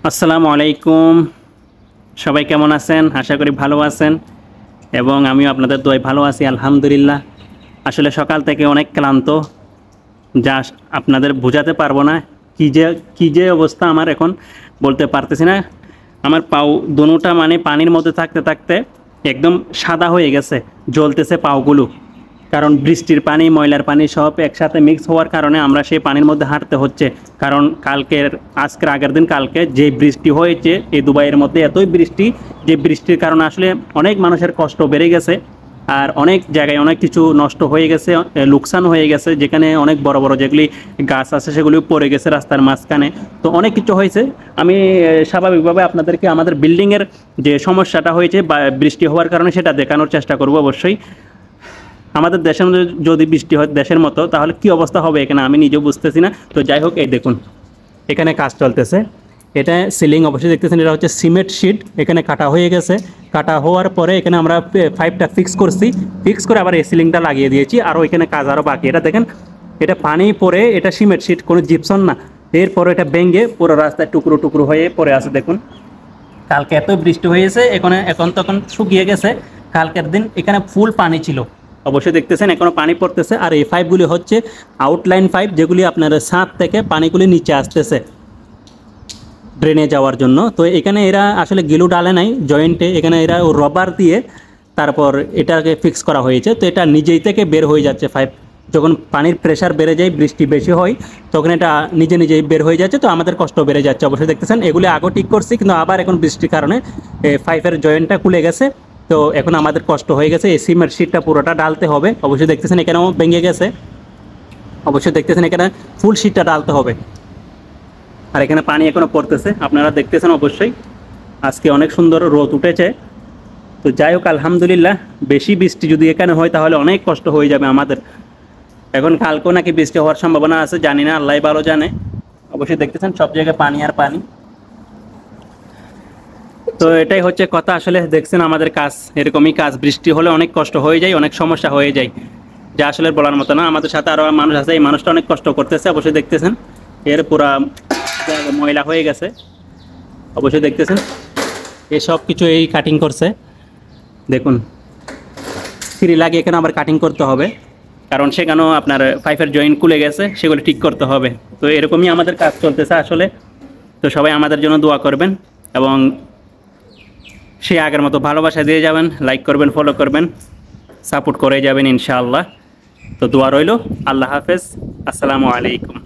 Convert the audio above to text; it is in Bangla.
আসসালামু আলাইকুম। সবাই কেমন আছেন? আশা করি ভালো আছেন এবং আমিও আপনাদের দোয়ায় ভালো আছি আলহামদুলিল্লাহ। আসলে সকাল থেকে অনেক ক্লান্ত, যা আপনাদের বোঝাতে পারবো না। কী যে অবস্থা আমার এখন বলতে পারতেছি না। আমার পাও দোনোটা মানে পানির মধ্যে থাকতে থাকতে একদম সাদা হয়ে গেছে, জ্বলতেছে পাওগুলো। কারণ বৃষ্টির পানি, ময়লার পানি সব একসাথে মিক্স হওয়ার কারণে আমরা সেই পানির মধ্যে হাঁটতে হচ্ছে। কারণ আজকের আগের দিন কালকে যে বৃষ্টি হয়েছে এই দুবাইয়ের মধ্যে, এতই বৃষ্টি যে বৃষ্টির কারণে আসলে অনেক মানুষের কষ্ট বেড়ে গেছে। আর অনেক জায়গায় অনেক কিছু নষ্ট হয়ে গেছে, লোকসান হয়ে গেছে। যেখানে অনেক বড় বড় যেগুলি গাছ আছে সেগুলি পড়ে গেছে রাস্তার মাঝখানে। তো অনেক কিছু হয়েছে। আমি স্বাভাবিকভাবে আপনাদেরকে আমাদের বিল্ডিংয়ের যে সমস্যাটা হয়েছে বা বৃষ্টি হওয়ার কারণে সেটা দেখানোর চেষ্টা করব অবশ্যই। আমাদের দেশের মধ্যে যদি বৃষ্টি হয় দেশের মতো, তাহলে কি অবস্থা হবে এখানে আমি নিজেও বুঝতেছি না। তো যাই হোক, এই দেখুন এখানে কাজ চলতেছে। এটা সিলিং অবশ্যই দেখতেছেন, এটা হচ্ছে সিমেন্ট শিট। এখানে কাটা হয়ে গেছে। কাটা হওয়ার পরে এখানে আমরা পাইপটা ফিক্স করছি। ফিক্স করে আবার এই সিলিংটা লাগিয়ে দিয়েছি। আরও এখানে কাজ আরও বাকি। এটা দেখেন, এটা পানি পরে, এটা সিমেন্ট শিট, কোনো জিপসন না। এরপরে এটা ভেঙে পুরো রাস্তায় টুকরো টুকরো হয়ে পড়ে আছে দেখুন। কালকে এত বৃষ্টি হয়েছে, এখন তখন শুকিয়ে গেছে। কালকের দিন এখানে ফুল পানি ছিল, অবশ্যই দেখতেছেন এখনো পানি পড়তেছে। আর এই পাইপগুলি হচ্ছে আউটলাইন পাইপ, যেগুলি আপনার ছাদ থেকে পানিগুলি নিচে আসতেছে ড্রেনে যাওয়ার জন্য। তো এখানে এরা আসলে গিলু ডালে নাই জয়েন্টে, এখানে এরা রবার দিয়ে তারপর এটাকে ফিক্স করা হয়েছে। তো এটা নিজেই থেকে বের হয়ে যাচ্ছে পাইপ। যখন পানির প্রেশার বেড়ে যায়, বৃষ্টি বেশি হয়, তখন এটা নিজে নিজেই বের হয়ে যাচ্ছে। তো আমাদের কষ্ট বেড়ে যাচ্ছে। অবশ্যই দেখতেছেন এগুলি আগেও ঠিক করছি, কিন্তু আবার এখন বৃষ্টির কারণে পাইপের জয়েন্টটা খুলে গেছে। তো এখন আমাদের কষ্ট হয়ে গেছে, এই সিমেন্ট শিটটা পুরোটা ডালতে হবে। অবশ্যই দেখতেছেন এখানেও ভেঙে গেছে। অবশ্যই দেখতেছেন এখানে ফুল শিটটা ডালতে হবে। আর এখানে পানি এখনো পড়তেছে, আপনারা দেখতেছেন অবশ্যই। আজকে অনেক সুন্দর রোদ উঠেছে। তো যাই হোক, আলহামদুলিল্লাহ। বেশি বৃষ্টি যদি এখানে হয় তাহলে অনেক কষ্ট হয়ে যাবে আমাদের। এখন কালকেও নাকি বৃষ্টি হওয়ার সম্ভাবনা আছে, জানি না, আল্লাহ ভালো জানে। অবশ্যই দেখতেছেন সব জায়গায় পানি আর পানি। তো এটাই হচ্ছে কথা। আসলে দেখছেন আমাদের কাজ এরকমই কাজ, বৃষ্টি হলে অনেক কষ্ট হয়ে যায়, অনেক সমস্যা হয়ে যায়, যা আসলে বলার মতো না। আমাদের সাথে আরও মানুষ আছে, এই মানুষটা অনেক কষ্ট করতেছে। অবশ্যই দেখতেছেন এর পুরা ময়লা হয়ে গেছে। অবশ্যই দেখতেছেন এই সব কিছু এই কাটিং করছে দেখুন। সিঁড়ি লাগিয়ে এখানে আবার কাটিং করতে হবে, কারণ সেখানেও আপনার পাইপের জয়েন্ট খুলে গেছে, সেগুলো ঠিক করতে হবে। তো এরকমই আমাদের কাজ চলতেছে আসলে। তো সবাই আমাদের জন্য দোয়া করবেন এবং সে আগের মতো ভালোবাসা দিয়ে যাবেন, লাইক করবেন, ফলো করবেন, সাপোর্ট করে যাবেন ইনশাআল্লাহ। তো দোয়া রইল। আল্লাহ হাফেজ। আসসালামু আলাইকুম।